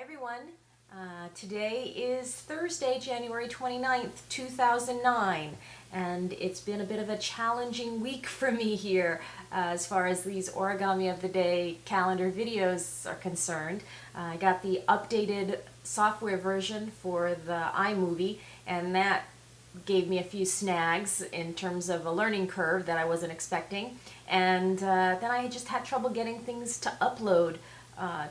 Hi everyone. Today is Thursday, January 29th, 2009, and it's been a bit of a challenging week for me here as far as these Origami of the Day calendar videos are concerned. I got the updated software version for the iMovie, and that gave me a few snags in terms of a learning curve that I wasn't expecting, and then I just had trouble getting things to upload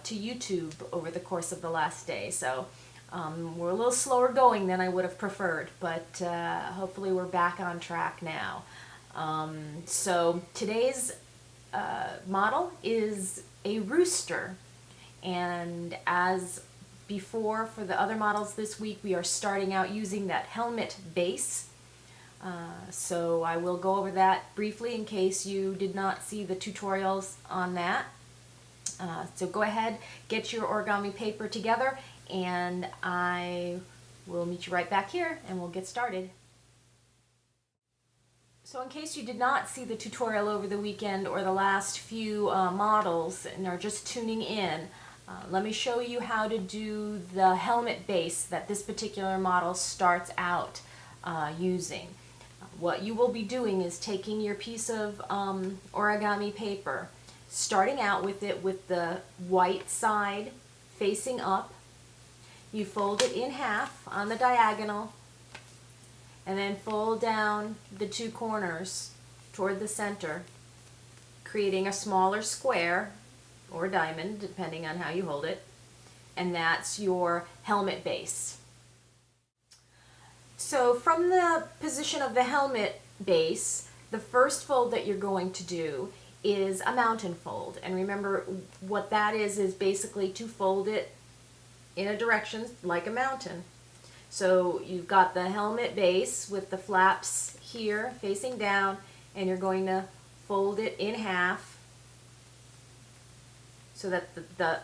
to YouTube over the course of the last day. So we're a little slower going than I would have preferred, but hopefully we're back on track now. So today's model is a rooster, and as before for the other models this week, we are starting out using that helmet base. So I will go over that briefly in case you did not see the tutorials on that. So go ahead, get your origami paper together, and I will meet you right back here and we'll get started. So in case you did not see the tutorial over the weekend or the last few models and are just tuning in, let me show you how to do the helmet base that this particular model starts out using. What you will be doing is taking your piece of origami paper, starting out with it with the white side facing up. You fold it in half on the diagonal and then fold down the two corners toward the center, creating a smaller square or diamond depending on how you hold it, and that's your helmet base. So from the position of the helmet base, the first fold that you're going to do is a mountain fold, and remember what that is basically to fold it in a direction like a mountain. So you've got the helmet base with the flaps here facing down, and you're going to fold it in half so that the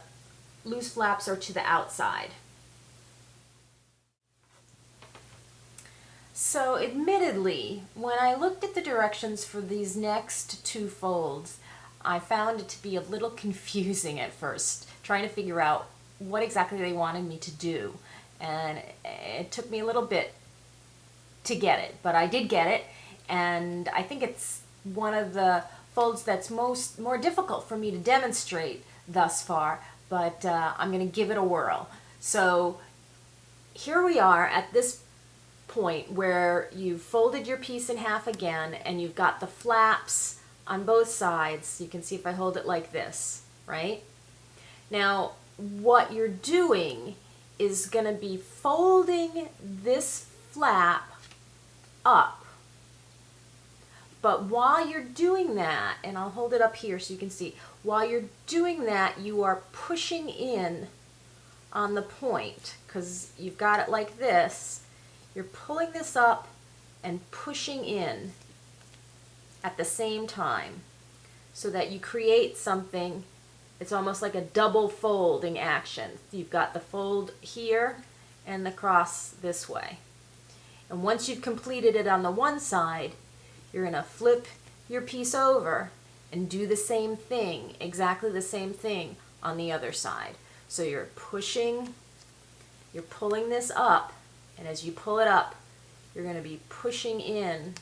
loose flaps are to the outside. So admittedly, when I looked at the directions for these next two folds, I found it to be a little confusing at first, trying to figure out what exactly they wanted me to do. And it took me a little bit to get it, but I did get it, and I think it's one of the folds that's more difficult for me to demonstrate thus far, but I'm going to give it a whirl. So here we are at this point where you've folded your piece in half again, and you've got the flaps on both sides. You can see if I hold it like this, right? Now what you're doing is going to be folding this flap up, but while you're doing that, and I'll hold it up here so you can see, while you're doing that you are pushing in on the point, because you've got it like this. You're pulling this up and pushing in at the same time so that you create something. It's almost like a double folding action. You've got the fold here and the cross this way. And once you've completed it on the one side, you're going to flip your piece over and do the same thing, exactly the same thing on the other side. So you're pushing, you're pulling this up, and as you pull it up, you're going to be pushing in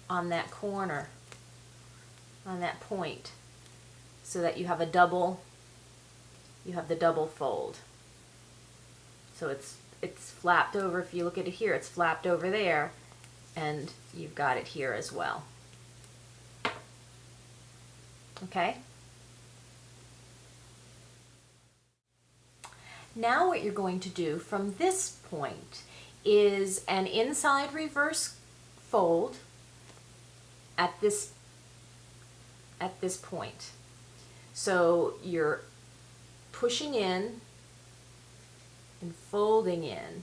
on that corner, on that point, so that you have the double fold. So it's flapped over. If you look at it here, it's flapped over there, and you've got it here as well. Okay? Now what you're going to do from this point is an inside reverse fold at this point. So you're pushing in and folding in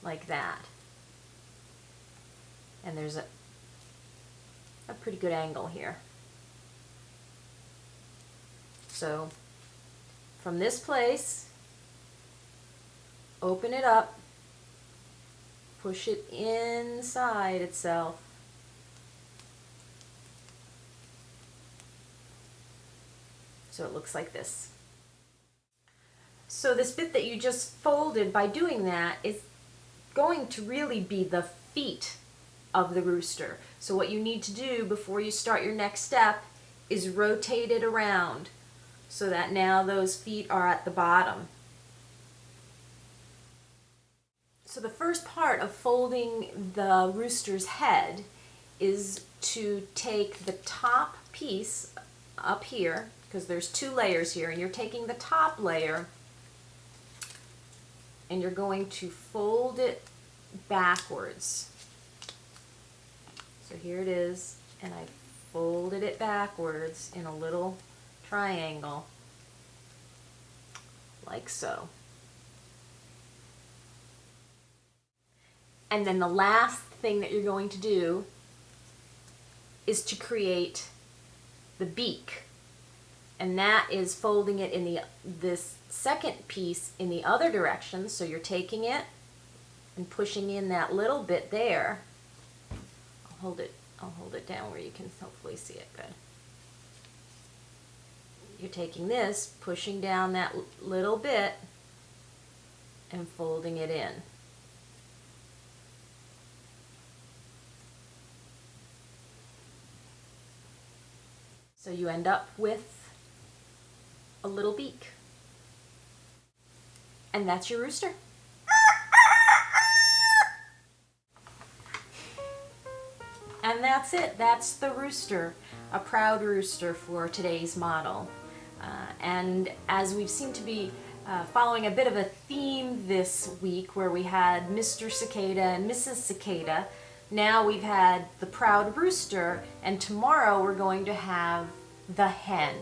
like that. And there's a pretty good angle here. So from this place, open it up, push it inside itself, so it looks like this. So this bit that you just folded, by doing that, is going to really be the feet of the rooster. So what you need to do before you start your next step is rotate it around so that now those feet are at the bottom. So the first part of folding the rooster's head is to take the top piece up here, because there's two layers here, and you're taking the top layer and you're going to fold it backwards. So here it is, and I folded it backwards in a little triangle, like so. And then the last thing that you're going to do is to create the beak. And that is folding it in this second piece in the other direction. So you're taking it and pushing in that little bit there. I'll hold it down where you can hopefully see it good. You're taking this, pushing down that little bit and folding it in. So you end up with a little beak. And that's your rooster. And that's it. That's the rooster, a proud rooster for today's model. And as we've seemed to be following a bit of a theme this week where we had Mr. Cicada and Mrs. Cicada, now we've had the proud rooster, and tomorrow we're going to have the hen.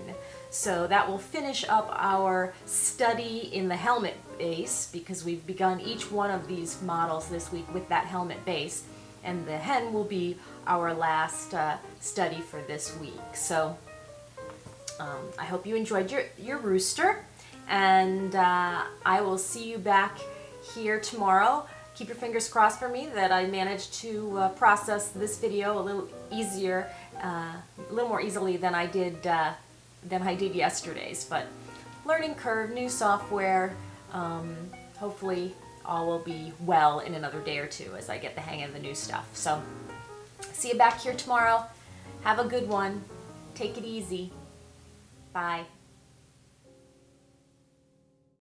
So that will finish up our study in the helmet base, because we've begun each one of these models this week with that helmet base. And the hen will be our last study for this week. So I hope you enjoyed your rooster, and I will see you back here tomorrow. Keep your fingers crossed for me that I managed to process this video a little easier, a little more easily than I did yesterday's. But learning curve, new software. Hopefully all will be well in another day or two as I get the hang of the new stuff. So see you back here tomorrow. Have a good one. Take it easy. Bye.